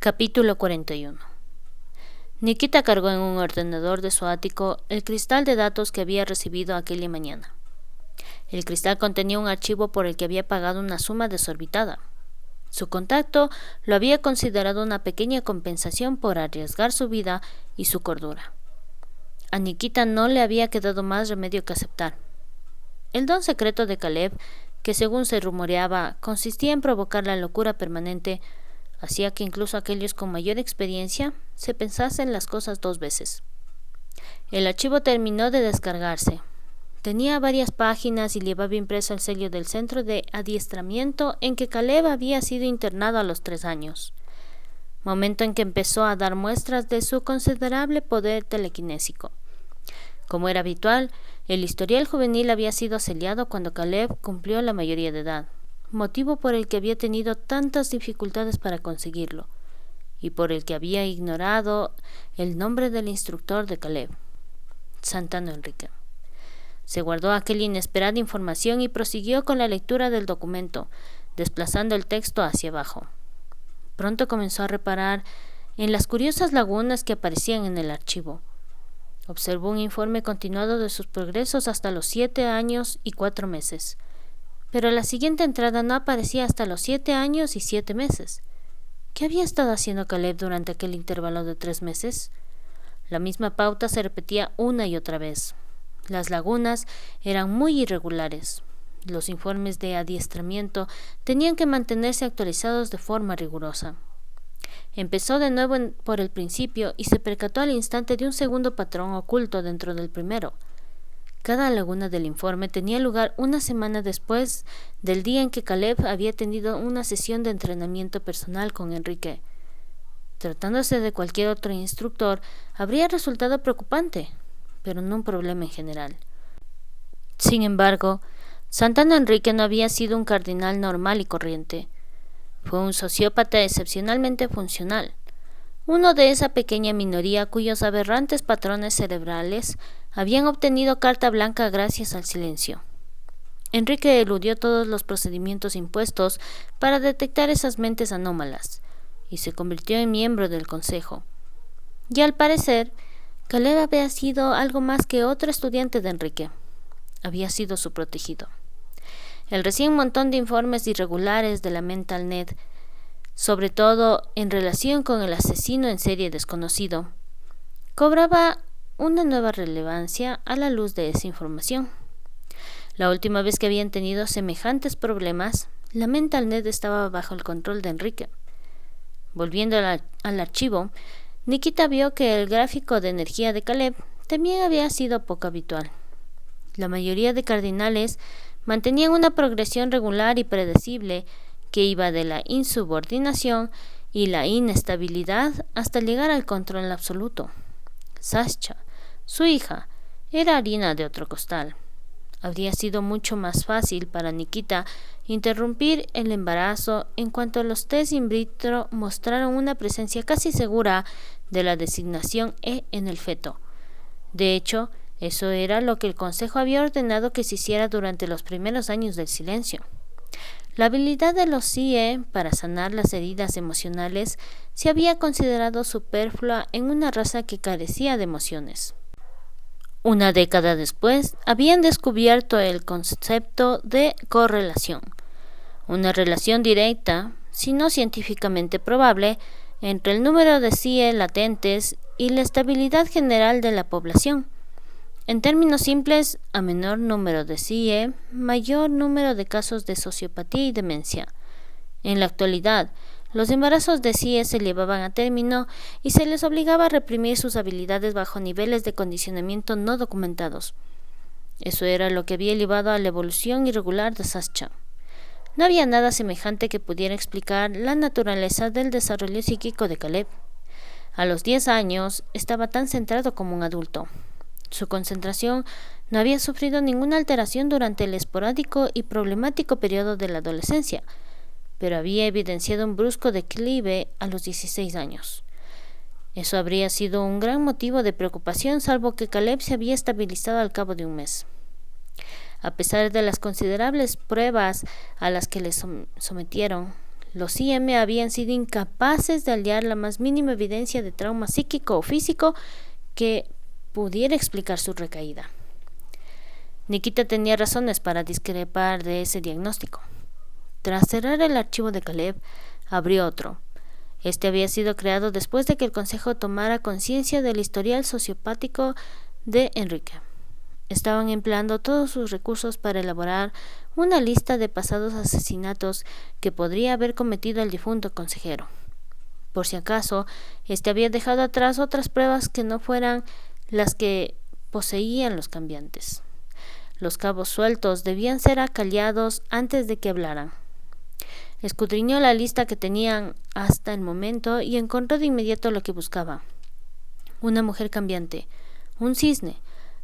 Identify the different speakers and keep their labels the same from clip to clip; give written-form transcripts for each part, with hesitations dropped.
Speaker 1: Capítulo 41. Nikita cargó en un ordenador de su ático el cristal de datos que había recibido aquella mañana. El cristal contenía un archivo por el que había pagado una suma desorbitada. Su contacto lo había considerado una pequeña compensación por arriesgar su vida y su cordura. A Nikita no le había quedado más remedio que aceptar. El don secreto de Caleb, que según se rumoreaba, consistía en provocar la locura permanente, hacía que incluso aquellos con mayor experiencia se pensasen las cosas dos veces. El archivo terminó de descargarse. Tenía varias páginas y llevaba impreso el sello del centro de adiestramiento en que Caleb había sido internado a los 3 años, momento en que empezó a dar muestras de su considerable poder telequinésico. Como era habitual, el historial juvenil había sido sellado cuando Caleb cumplió la mayoría de edad, motivo por el que había tenido tantas dificultades para conseguirlo, y por el que había ignorado el nombre del instructor de Caleb, Santano Enrique. Se guardó aquella inesperada información y prosiguió con la lectura del documento, desplazando el texto hacia abajo. Pronto comenzó a reparar en las curiosas lagunas que aparecían en el archivo. Observó un informe continuado de sus progresos hasta los 7 años y 4 meses. Pero la siguiente entrada no aparecía hasta los 7 años y 7 meses. ¿Qué había estado haciendo Caleb durante aquel intervalo de 3 meses? La misma pauta se repetía una y otra vez. Las lagunas eran muy irregulares. Los informes de adiestramiento tenían que mantenerse actualizados de forma rigurosa. Empezó de nuevo por el principio y se percató al instante de un segundo patrón oculto dentro del primero. Cada laguna del informe tenía lugar una semana después del día en que Caleb había tenido una sesión de entrenamiento personal con Enrique. Tratándose de cualquier otro instructor, habría resultado preocupante, pero no un problema en general. Sin embargo, Santano Enrique no había sido un cardinal normal y corriente. Fue un sociópata excepcionalmente funcional, uno de esa pequeña minoría cuyos aberrantes patrones cerebrales habían obtenido carta blanca gracias al silencio. Enrique eludió todos los procedimientos impuestos para detectar esas mentes anómalas y se convirtió en miembro del consejo. Y al parecer, Caleb había sido algo más que otro estudiante de Enrique. Había sido su protegido. El recién montón de informes irregulares de la MentalNet, sobre todo en relación con el asesino en serie desconocido, cobraba una nueva relevancia a la luz de esa información. La última vez que habían tenido semejantes problemas, la MentalNet estaba bajo el control de Enrique. Volviendo al archivo, Nikita vio que el gráfico de energía de Caleb también había sido poco habitual. La mayoría de cardinales mantenían una progresión regular y predecible que iba de la insubordinación y la inestabilidad hasta llegar al control absoluto. Sascha, su hija, era harina de otro costal. Habría sido mucho más fácil para Nikita interrumpir el embarazo en cuanto los test in vitro mostraron una presencia casi segura de la designación E en el feto. De hecho, eso era lo que el Consejo había ordenado que se hiciera durante los primeros años del silencio. La habilidad de los CIE para sanar las heridas emocionales se había considerado superflua en una raza que carecía de emociones. Una década después, habían descubierto el concepto de correlación, una relación directa, si no científicamente probable, entre el número de CIE latentes y la estabilidad general de la población. En términos simples, a menor número de CIE, mayor número de casos de sociopatía y demencia. En la actualidad, los embarazos de CIE se llevaban a término y se les obligaba a reprimir sus habilidades bajo niveles de condicionamiento no documentados. Eso era lo que había llevado a la evolución irregular de Sascha. No había nada semejante que pudiera explicar la naturaleza del desarrollo psíquico de Caleb. A los 10 años estaba tan centrado como un adulto. Su concentración no había sufrido ninguna alteración durante el esporádico y problemático periodo de la adolescencia, pero había evidenciado un brusco declive a los 16 años. Eso habría sido un gran motivo de preocupación, salvo que Caleb se había estabilizado al cabo de un mes. A pesar de las considerables pruebas a las que le sometieron, Los IM habían sido incapaces de hallar la más mínima evidencia de trauma psíquico o físico que pudiera explicar su recaída. Nikita tenía razones para discrepar de ese diagnóstico. Tras cerrar el archivo de Caleb, abrió otro. Este había sido creado después de que el Consejo tomara conciencia del historial sociopático de Enrique. Estaban empleando todos sus recursos para elaborar una lista de pasados asesinatos que podría haber cometido el difunto consejero. Por si acaso, este había dejado atrás otras pruebas que no fueran las que poseían los cambiantes. Los cabos sueltos debían ser acallados antes de que hablaran. Escudriñó la lista que tenían hasta el momento y encontró de inmediato lo que buscaba. Una mujer cambiante, un cisne,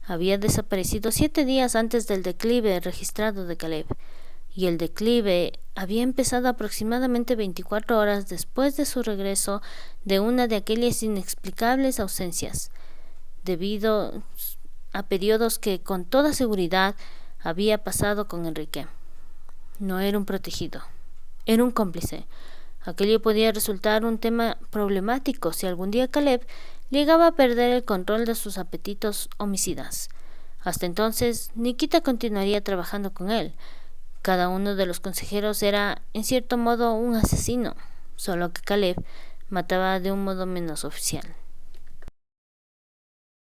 Speaker 1: había desaparecido 7 días antes del declive registrado de Caleb, y el declive había empezado aproximadamente 24 horas después de su regreso de una de aquellas inexplicables ausencias, debido a periodos que con toda seguridad había pasado con Enrique. No era un protegido, era un cómplice. Aquello podía resultar un tema problemático si algún día Caleb llegaba a perder el control de sus apetitos homicidas. Hasta entonces, Nikita continuaría trabajando con él. Cada uno de los consejeros era, en cierto modo, un asesino, solo que Caleb mataba de un modo menos oficial.